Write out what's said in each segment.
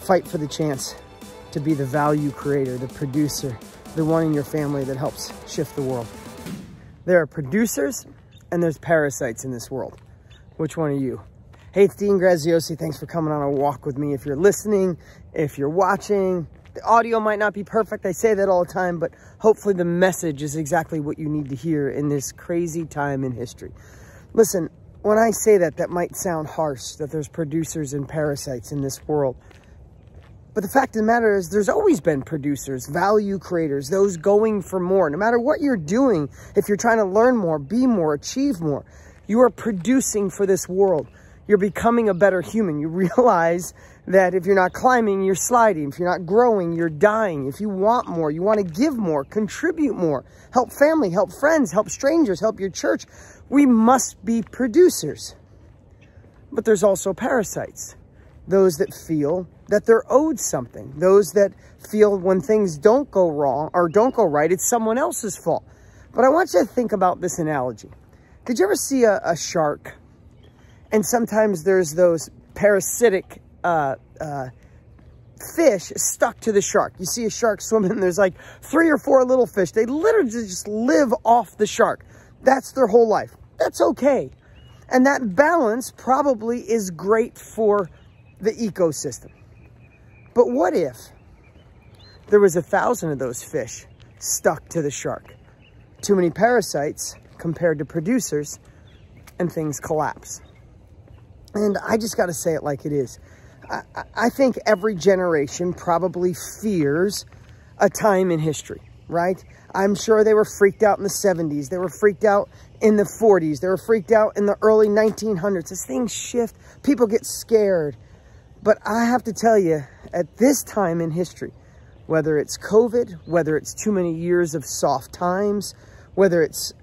fight for the chance to be the value creator, the producer, the one in your family that helps shift the world. There are producers and there's parasites in this world. Which one are you? Hey, it's Dean Graziosi. Thanks for coming on a walk with me. If you're listening, if you're watching, the audio might not be perfect. I say that all the time, but hopefully the message is exactly what you need to hear in this crazy time in history. Listen, when I say that, that might sound harsh, that there's producers and parasites in this world. But the fact of the matter is there's always been producers, value creators, those going for more. No matter what you're doing, if you're trying to learn more, be more, achieve more, you are producing for this world. You're becoming a better human. You realize that if you're not climbing, you're sliding. If you're not growing, you're dying. If you want more, you want to give more, contribute more, help family, help friends, help strangers, help your church. We must be producers. But there's also parasites. Those that feel that they're owed something. Those that feel when things don't go wrong or don't go right, it's someone else's fault. But I want you to think about this analogy. Did you ever see a shark? And sometimes there's those parasitic fish stuck to the shark. You see a shark swimming, there's like 3 or 4 little fish. They literally just live off the shark. That's their whole life. That's okay. And that balance probably is great for the ecosystem. But what if there was 1,000 of those fish stuck to the shark? Too many parasites compared to producers, and things collapse. And I just got to say it like it is. I think every generation probably fears a time in history, right? I'm sure they were freaked out in the 70s. They were freaked out in the 40s. They were freaked out in the early 1900s. As things shift, people get scared. But I have to tell you, at this time in history, whether it's COVID, whether it's too many years of soft times, whether it's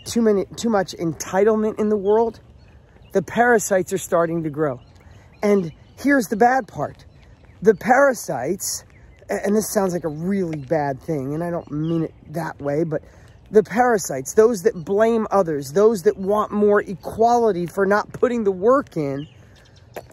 too much entitlement in the world, the parasites are starting to grow. And here's the bad part. The parasites, and this sounds like a really bad thing, and I don't mean it that way, but the parasites, those that blame others, those that want more equality for not putting the work in,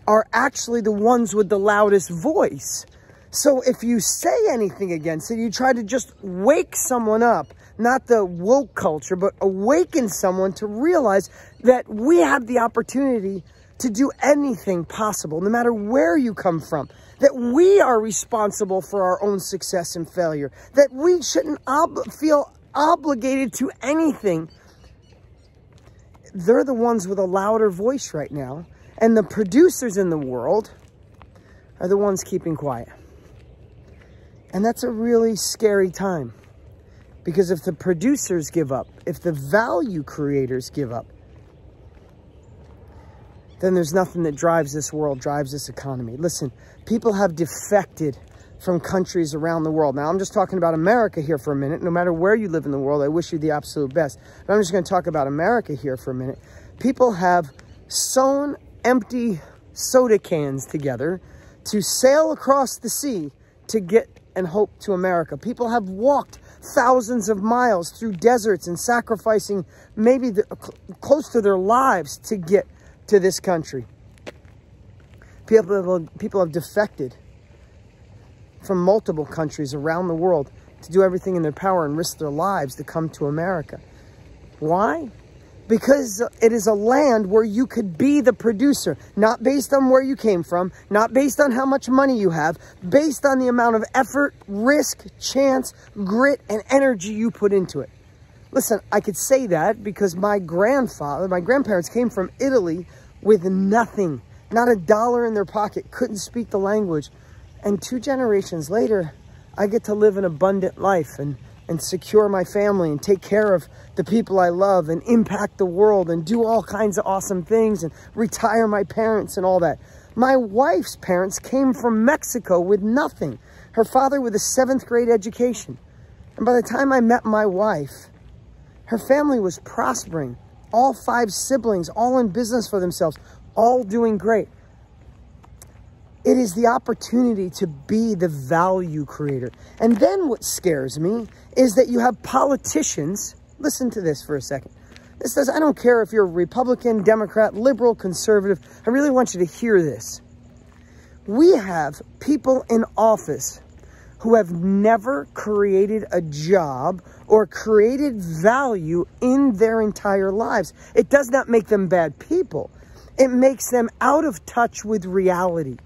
are actually the ones with the loudest voice. So if you say anything against it, you try to just wake someone up, not the woke culture, but awaken someone to realize that we have the opportunity to do anything possible, no matter where you come from, that we are responsible for our own success and failure, that we shouldn't feel obligated to anything. They're the ones with a louder voice right now. And the producers in the world are the ones keeping quiet. And that's a really scary time. Because if the producers give up, if the value creators give up, then there's nothing that drives this world, drives this economy. Listen, people have defected from countries around the world. Now, I'm just talking about America here for a minute. No matter where you live in the world, I wish you the absolute best. But I'm just going to talk about America here for a minute. People have sewn empty soda cans together to sail across the sea to get and hope to America. People have walked thousands of miles through deserts and sacrificing maybe close to their lives to get to this country. People have defected from multiple countries around the world to do everything in their power and risk their lives to come to America. Why? Because it is a land where you could be the producer, not based on where you came from, not based on how much money you have, based on the amount of effort, risk, chance, grit, and energy you put into it. Listen, I could say that because my grandparents came from Italy with nothing, not $1 in their pocket, couldn't speak the language. And 2 generations later, I get to live an abundant life and secure my family and take care of the people I love and impact the world and do all kinds of awesome things and retire my parents and all that. My wife's parents came from Mexico with nothing. Her father with a 7th grade education. And by the time I met my wife, her family was prospering. All 5 siblings, all in business for themselves, all doing great. It is the opportunity to be the value creator. And then what scares me is that you have politicians. Listen to this for a second. This says, I don't care if you're Republican, Democrat, liberal, conservative. I really want you to hear this. We have people in office who have never created a job or created value in their entire lives. It does not make them bad people. It makes them out of touch with reality.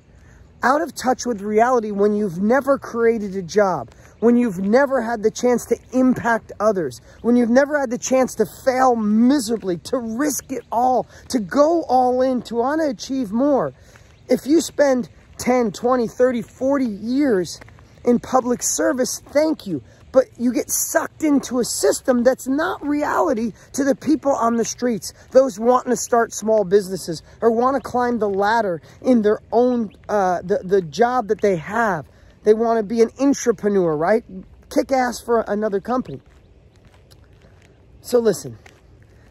Out of touch with reality when you've never created a job, when you've never had the chance to impact others, when you've never had the chance to fail miserably, to risk it all, to go all in, to want to achieve more. If you spend 10, 20, 30, 40 years in public service, thank you. But you get sucked into a system that's not reality to the people on the streets, those wanting to start small businesses or want to climb the ladder in their own, the job that they have. They want to be an intrapreneur, right? Kick ass for another company. So listen,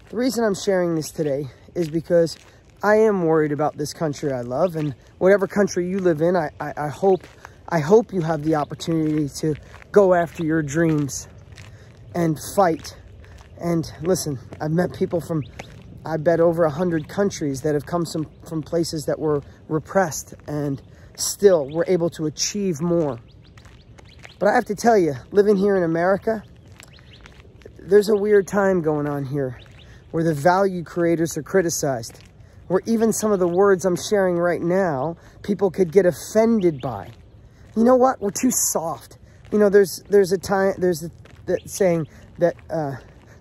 the reason I'm sharing this today is because I am worried about this country I love, and whatever country you live in, I hope you have the opportunity to go after your dreams and fight. And listen, I've met people from, I bet, over 100 countries that have come from places that were repressed and still were able to achieve more. But I have to tell you, living here in America, there's a weird time going on here where the value creators are criticized, where even some of the words I'm sharing right now, people could get offended by. You know what? We're too soft. You know, there's that saying that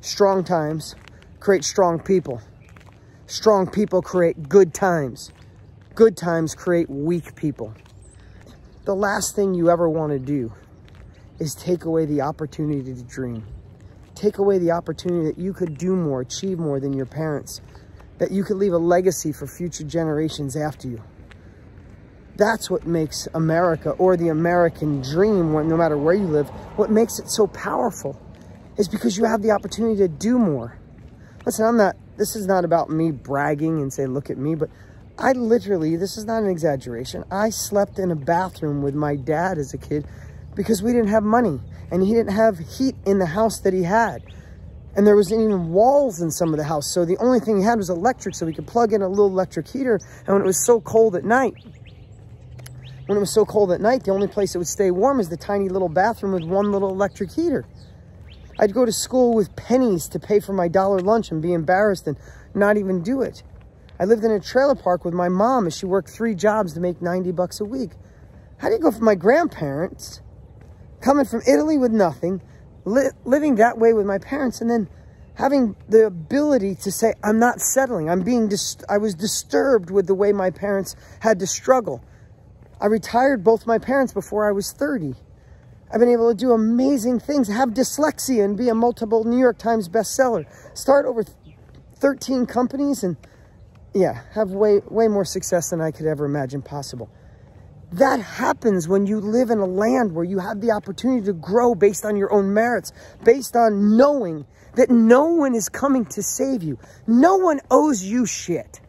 strong times create strong people. Strong people create good times. Good times create weak people. The last thing you ever want to do is take away the opportunity to dream. Take away the opportunity that you could do more, achieve more than your parents, that you could leave a legacy for future generations after you. That's what makes America, or the American dream, no matter where you live, what makes it so powerful is because you have the opportunity to do more. Listen, this is not about me bragging and say, look at me, but I literally, this is not an exaggeration, I slept in a bathroom with my dad as a kid because we didn't have money and he didn't have heat in the house that he had. And there wasn't even walls in some of the house. So the only thing he had was electric, so we could plug in a little electric heater. And when it was so cold at night, the only place it would stay warm is the tiny little bathroom with one little electric heater. I'd go to school with pennies to pay for my $1 lunch and be embarrassed and not even do it. I lived in a trailer park with my mom as she worked 3 jobs to make 90 bucks a week. How do you go from my grandparents, coming from Italy with nothing, living that way with my parents, and then having the ability to say, I'm not settling. I was disturbed with the way my parents had to struggle. I retired both my parents before I was 30. I've been able to do amazing things, have dyslexia and be a multiple New York Times bestseller, start over 13 companies, and yeah, have way more success than I could ever imagine possible. That happens when you live in a land where you have the opportunity to grow based on your own merits, based on knowing that no one is coming to save you. No one owes you shit.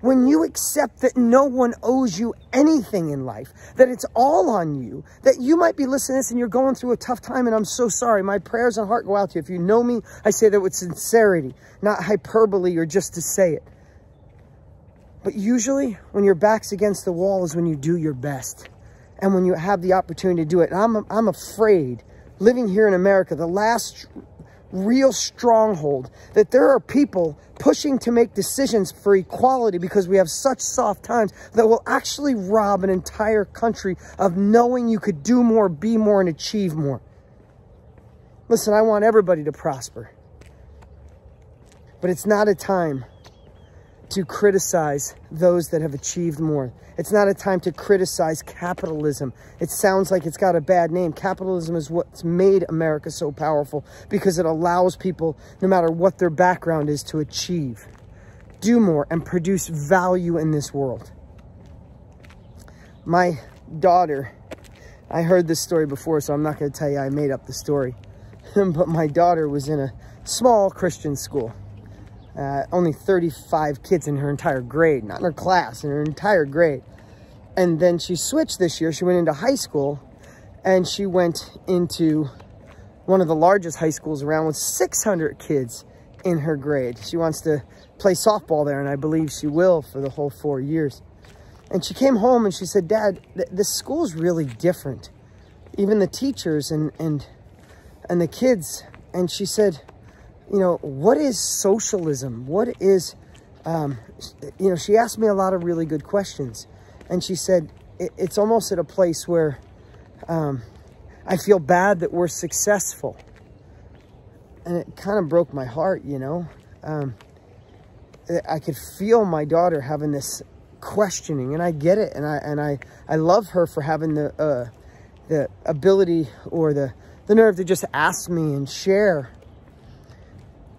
When you accept that no one owes you anything in life, that it's all on you, that you might be listening to this and you're going through a tough time, and I'm so sorry. My prayers and heart go out to you. If you know me, I say that with sincerity, not hyperbole or just to say it. But usually when your back's against the wall is when you do your best and when you have the opportunity to do it. And I'm afraid, living here in America, the last real stronghold, that there are people pushing to make decisions for equality because we have such soft times that will actually rob an entire country of knowing you could do more, be more, and achieve more. Listen, I want everybody to prosper. But it's not a time to criticize those that have achieved more. It's not a time to criticize capitalism. It sounds like it's got a bad name. Capitalism is what's made America so powerful because it allows people, no matter what their background is, to achieve, do more, and produce value in this world. My daughter, I heard this story before, so I'm not going to tell you I made up the story. But my daughter was in a small Christian school. Only 35 kids in her entire grade, not in her class, in her entire grade. And then she switched this year. She went into high school, and she went into one of the largest high schools around with 600 kids in her grade. She wants to play softball there, and I believe she will for the whole 4 years. And she came home and she said, Dad, this school's really different. Even the teachers and the kids. And she said, you know, what is socialism? What is, you know, she asked me a lot of really good questions. And she said, it's almost at a place where I feel bad that we're successful. And it kind of broke my heart, you know. I could feel my daughter having this questioning, and I get it. And I love her for having the ability or the nerve to just ask me and share.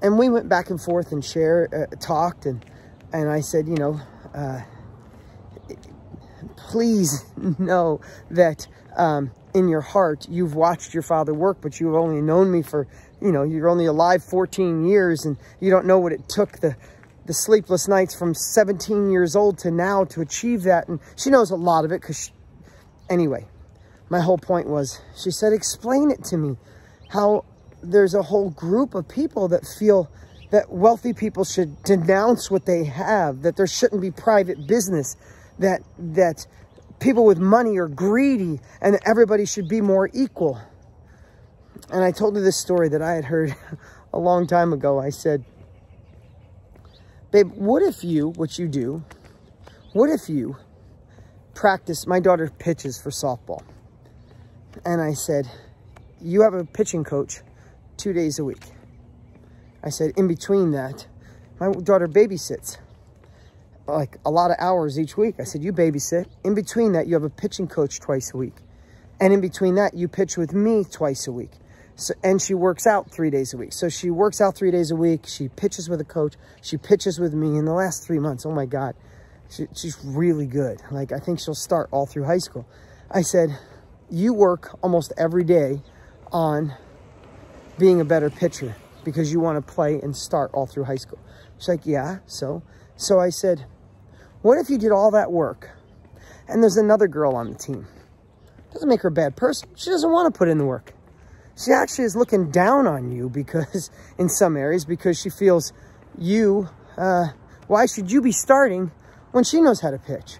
And we went back and forth and talked, and I said, you know, please know that in your heart, you've watched your father work, but you've only known me for, you know, you're only alive 14 years, and you don't know what it took, the sleepless nights from 17 years old to now to achieve that. And she knows a lot of it because, anyway, my whole point was, she said, explain it to me, how there's a whole group of people that feel that wealthy people should denounce what they have, that there shouldn't be private business, that people with money are greedy, and that everybody should be more equal. And I told her this story that I had heard a long time ago. I said, babe, what if you practice, my daughter pitches for softball. And I said, you have a pitching coach 2 days a week. I said, in between that, my daughter babysits like a lot of hours each week. I said, you babysit. In between that, you have a pitching coach twice a week. And in between that, you pitch with me twice a week. So, and she works out 3 days a week. So she works out 3 days a week. She pitches with a coach. She pitches with me. In the last 3 months, oh my God, she's really good. Like, I think she'll start all through high school. I said, you work almost every day on being a better pitcher because you want to play and start all through high school. She's like, yeah, so I said, what if you did all that work and there's another girl on the team? Doesn't make her a bad person. She doesn't want to put in the work. She actually is looking down on you because, in some areas, because she feels you, why should you be starting when she knows how to pitch,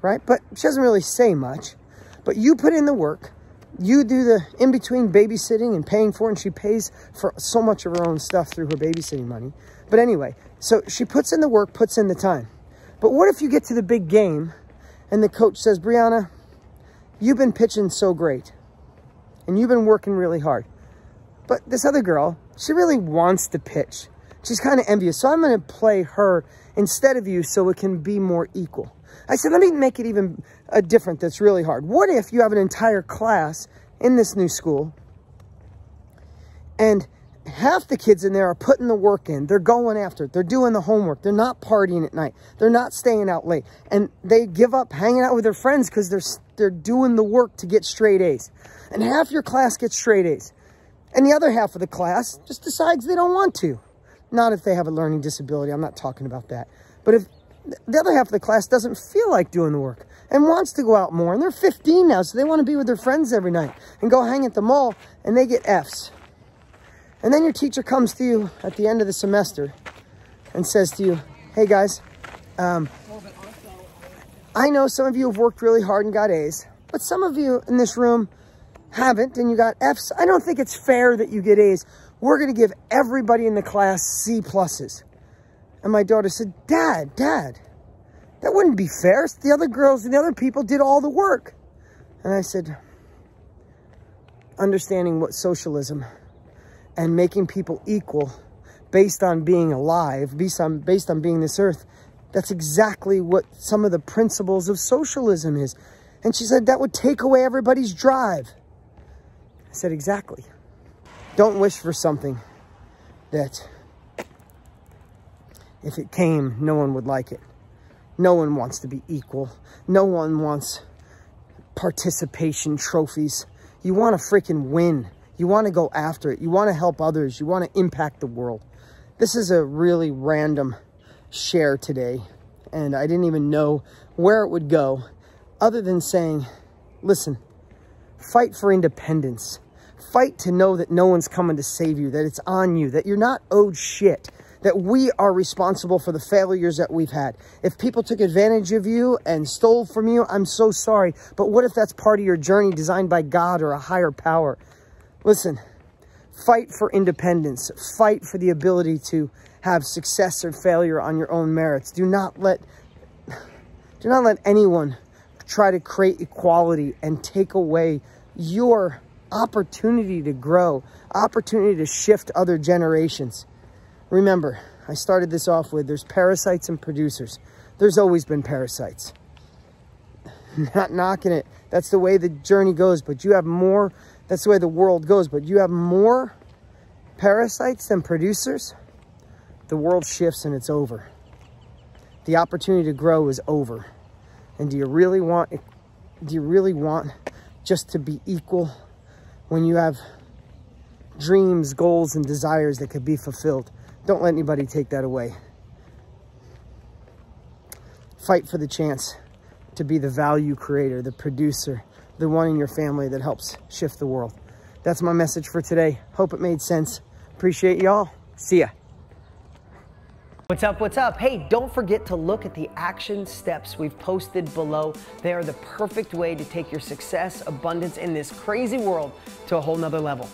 right? But she doesn't really say much. But you put in the work. You do the in-between babysitting and paying for it, and she pays for so much of her own stuff through her babysitting money. But anyway, so she puts in the work, puts in the time. But what if you get to the big game and the coach says, Brianna, you've been pitching so great and you've been working really hard, but this other girl, she really wants to pitch. She's kind of envious. So I'm going to play her instead of you so it can be more equal. I said, let me make it even different. That's really hard. What if you have an entire class in this new school and half the kids in there are putting the work in. They're going after it. They're doing the homework. They're not partying at night. They're not staying out late. And they give up hanging out with their friends because they're doing the work to get straight A's. And half your class gets straight A's. And the other half of the class just decides they don't want to. Not if they have a learning disability. I'm not talking about that. But if the other half of the class doesn't feel like doing the work and wants to go out more, and they're 15 now, so they want to be with their friends every night and go hang at the mall, and they get F's. And then your teacher comes to you at the end of the semester and says to you, hey guys, I know some of you have worked really hard and got A's, but some of you in this room haven't and you got F's. I don't think it's fair that you get A's. We're going to give everybody in the class C pluses. And my daughter said, Dad, that wouldn't be fair. The other girls and the other people did all the work. And I said, understanding what socialism and making people equal based on being alive, based on being this earth, that's exactly what some of the principles of socialism is. And she said, that would take away everybody's drive. I said, exactly. Don't wish for something that if it came, no one would like it. No one wants to be equal. No one wants participation trophies. You want to freaking win. You want to go after it. You want to help others. You want to impact the world. This is a really random share today, and I didn't even know where it would go other than saying, listen, fight for independence. Fight to know that no one's coming to save you, that it's on you, that you're not owed shit, that we are responsible for the failures that we've had. If people took advantage of you and stole from you, I'm so sorry. But what if that's part of your journey designed by God or a higher power? Listen, fight for independence. Fight for the ability to have success or failure on your own merits. Do not let anyone try to create equality and take away your opportunity to grow, opportunity to shift other generations. Remember, I started this off with there's parasites and producers. There's always been parasites. Not knocking it. That's the way the journey goes, but you have more. That's the way the world goes, but you have more parasites than producers. The world shifts and it's over. The opportunity to grow is over. And do you really want just to be equal when you have dreams, goals, and desires that could be fulfilled? Don't let anybody take that away. Fight for the chance to be the value creator, the producer, the one in your family that helps shift the world. That's my message for today. Hope it made sense. Appreciate y'all. See ya. What's up, what's up? Hey, don't forget to look at the action steps we've posted below. They are the perfect way to take your success, abundance in this crazy world to a whole nother level.